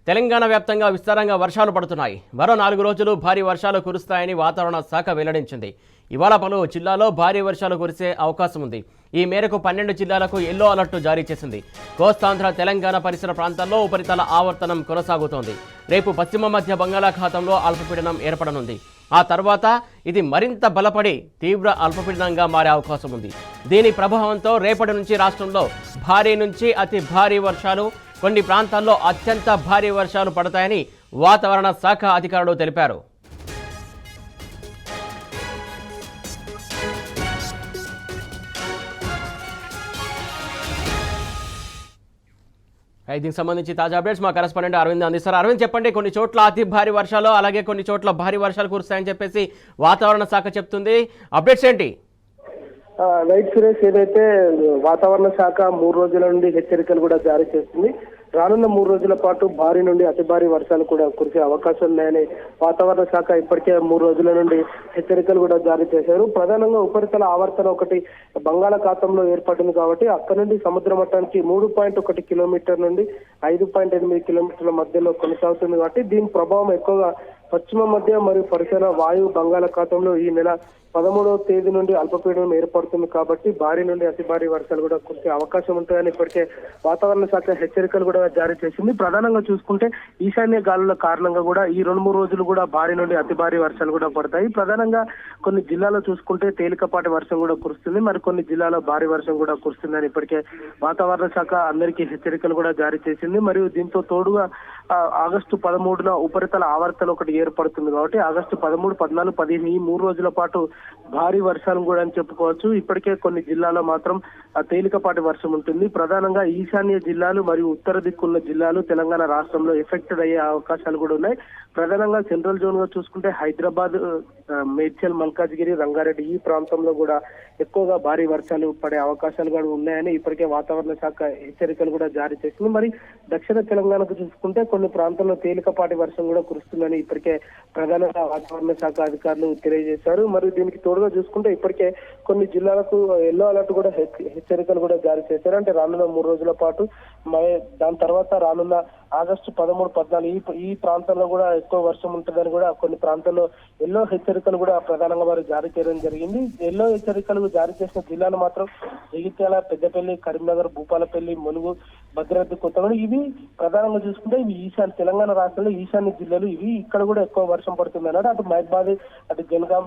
తెలంగాణ వ్యాప్తంగా విస్తారంగా వర్షాలు పడుతున్నాయి. మరో 4 రోజులు భారీ వర్షాలు కురుస్తాయని వాతావరణ శాఖ వెల్లడించింది. ఇవాళ పలు జిల్లాల్లో భారీ వర్షాలు కురిసే అవకాశం ఉంది. ఈ మేరకు 12 జిల్లాలకు ఎల్లో అలర్ట్ జారీ చేసింది. కోస్తాంధ్ర తెలంగాణ పరిసర ప్రాంతాల్లో ఉపరితల ఆవర్తనం కొనసాగుతోంది. రేపు పశ్చిమ మధ్య బంగాళాఖాతంలో అల్పపీడనం ఏర్పడనుంది. ఆ తర్వాత ఇది మరింత బలపడి తీవ్ర అల్పపీడనంగా మారే అవకాశం ఉంది. దీని ప్రభావంతో రేపటి నుంచి రాష్ట్రంలో భారీ నుంచి అతి భారీ వర్షాలు, కొన్ని ప్రాంతాల్లో అత్యంత భారీ వర్షాలు పడతాయని వాతావరణ శాఖ అధికారులు తెలిపారు. దీనికి సంబంధించి తాజా అప్డేట్స్ మా కరెస్పాండెంట్ అరవింద్ అందిస్తారు. అరవింద్, చెప్పండి, కొన్ని చోట్ల అతి భారీ వర్షాలు అలాగే కొన్ని చోట్ల భారీ వర్షాలు కురుస్తాయని చెప్పేసి వాతావరణ శాఖ చెప్తుంది. అప్డేట్స్ ఏంటి? రైట్ సురేష్, ఏదైతే వాతావరణ శాఖ 3 రోజుల నుండి హెచ్చరికలు కూడా జారీ చేస్తుంది. రానున్న 3 రోజుల పాటు భారీ నుండి అతి భారీ వర్షాలు కూడా కురిసే అవకాశం ఉన్నాయని వాతావరణ శాఖ ఇప్పటికే 3 రోజుల నుండి హెచ్చరికలు కూడా జారీ చేశారు. ప్రధానంగా ఉపరితల ఆవర్తన ఒకటి బంగాళాఖాతంలో ఏర్పడింది కాబట్టి అక్కడ నుండి సముద్ర మట్టానికి 3.1 కిలోమీటర్ నుండి 5.8 కిలోమీటర్ల మధ్యలో కొనసాగుతుంది కాబట్టి దీని ప్రభావం ఎక్కువగా పశ్చిమ మధ్య మరియు పరిసర వాయు బంగాళాఖాతంలో ఈ నెల 13వ తేదీ నుండి అల్పపీడనం ఏర్పడుతుంది కాబట్టి భారీ నుండి అతి భారీ వర్షాలు కూడా కురిసే అవకాశం ఉంటుందని ఇప్పటికే వాతావరణ శాఖ హెచ్చరికలు కూడా జారీ చేసింది. ప్రధానంగా చూసుకుంటే ఈశాన్య గాలుల కారణంగా కూడా ఈ 2-3 రోజులు కూడా భారీ నుండి అతి భారీ వర్షాలు కూడా పడతాయి. ప్రధానంగా కొన్ని జిల్లాలో చూసుకుంటే తేలికపాటి వర్షం కూడా కురుస్తుంది, మరి కొన్ని జిల్లాలో భారీ వర్షం కూడా కురుస్తుందని ఇప్పటికే వాతావరణ శాఖ అందరికీ హెచ్చరికలు కూడా జారీ చేసింది. మరియు దీంతో తోడుగా ఆగస్టు 13న ఉపరితల ఆవర్తన ఒకటి ఏర్పడుతుంది కాబట్టి ఆగస్టు 13, 14, 15 ఈ 3 రోజుల పాటు భారీ వర్షాలు కూడా అని చెప్పుకోవచ్చు. ఇప్పటికే కొన్ని జిల్లాలో మాత్రం తేలికపాటి వర్షం ఉంటుంది. ప్రధానంగా ఈశాన్య జిల్లాలు మరియు ఉత్తర దిక్కున్న జిల్లాలు తెలంగాణ రాష్ట్రంలో ఎఫెక్టెడ్ అయ్యే అవకాశాలు కూడా ఉన్నాయి. ప్రధానంగా సెంట్రల్ జోన్ గా చూసుకుంటే హైదరాబాద్, మేడ్చల్, మల్కాజ్గిరి, రంగారెడ్డి ఈ ప్రాంతంలో కూడా ఎక్కువగా భారీ వర్షాలు పడే అవకాశాలు కూడా ఉన్నాయని ఇప్పటికే వాతావరణ శాఖ హెచ్చరికలు కూడా జారీ చేసింది. మరి దక్షిణ తెలంగాణకు చూసుకుంటే కొన్ని ప్రాంతాల్లో తేలికపాటి వర్షం కూడా కురుస్తుందని ఇప్పటికే ప్రధానంగా వాతావరణ శాఖ అధికారులు తెలియజేశారు. మరియు దీనికి తోడుగా చూసుకుంటే ఇప్పటికే కొన్ని జిల్లాలకు ఎల్లో అలర్ట్ కూడా హెచ్చరికలు కూడా జారీ చేశారు. అంటే రానున్న 3 రోజుల పాటు దాని తర్వాత రానున్న ఆగస్టు 13, 14 ఈ ప్రాంతంలో కూడా ఎక్కువ వర్షం ఉంటుందని కూడా కొన్ని ప్రాంతాల్లో ఎల్లో హెచ్చరికలు కూడా ప్రధానంగా వారు జారీ చేయడం జరిగింది. ఎల్లో హెచ్చరికలు జారీ చేసిన జిల్లాలు మాత్రం జగిత్యాల, పెద్దపల్లి, కరీంనగర్, భూపాలపల్లి, ములుగు, భద్రాద్రి కొత్తగూడెం ఇవి ప్రధానంగా చూసుకుంటే ఇవి ఈశాన్య తెలంగాణ రాష్ట్రంలో ఈశాన్య జిల్లాలు ఇవి. ఇక్కడ కూడా ఎక్కువ వర్షం పడుతుంది అన్నాడు. అటు మహబాద్, అటు జనగాం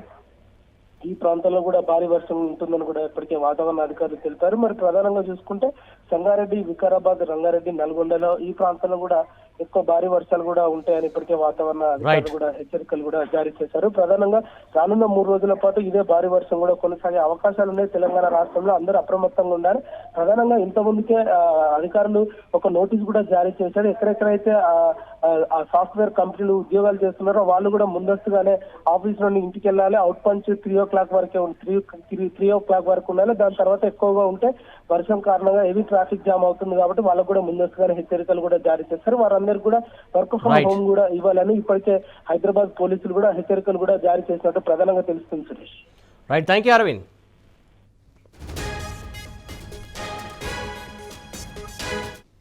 ఈ ప్రాంతంలో కూడా భారీ వర్షం ఉంటుందని కూడా ఇప్పటికే వాతావరణ అధికారులు తెలిపారు. మరి ప్రధానంగా చూసుకుంటే సంగారెడ్డి, వికారాబాద్, రంగారెడ్డి, నల్గొండలో ఈ ప్రాంతంలో కూడా ఎక్కువ భారీ వర్షాలు కూడా ఉంటాయని ఇప్పటికే వాతావరణ అధికారులు కూడా హెచ్చరికలు కూడా జారీ చేశారు. ప్రధానంగా రానున్న 3 రోజుల పాటు ఇదే భారీ వర్షం కూడా కొనసాగే అవకాశాలు ఉన్నాయి. తెలంగాణ రాష్ట్రంలో అందరూ అప్రమత్తంగా ఉండాలి. ప్రధానంగా ఇంత ముందుకే అధికారులు ఒక నోటీస్ కూడా జారీ చేశారు. ఎక్కడెక్కడైతే ఆ సాఫ్ట్వేర్ కంపెనీలు ఉద్యోగాలు చేస్తున్నారో వాళ్ళు కూడా ముందస్తుగానే ఆఫీస్ నుండి ఇంటికి వెళ్ళాలి. అవుట్ పంచ్ 3 o'clock వరకే 3 o'clock వరకు ఉండాలి. దాని తర్వాత ఎక్కువగా ఉంటే వర్షం కారణంగా హెవీ ట్రాఫిక్ జామ్ అవుతుంది కాబట్టి వాళ్ళకు కూడా ముందస్తుగానే హెచ్చరికలు కూడా జారీ చేశారు. వారందరికీ కూడా వర్క్ ఫ్రమ్ హోమ్ కూడా ఇవ్వాలని ఇప్పటికే హైదరాబాద్ పోలీసులు కూడా హెచ్చరికలు కూడా జారీ చేసినట్టు ప్రధానంగా తెలుస్తుంది. Suresh, right, thank you Arvind.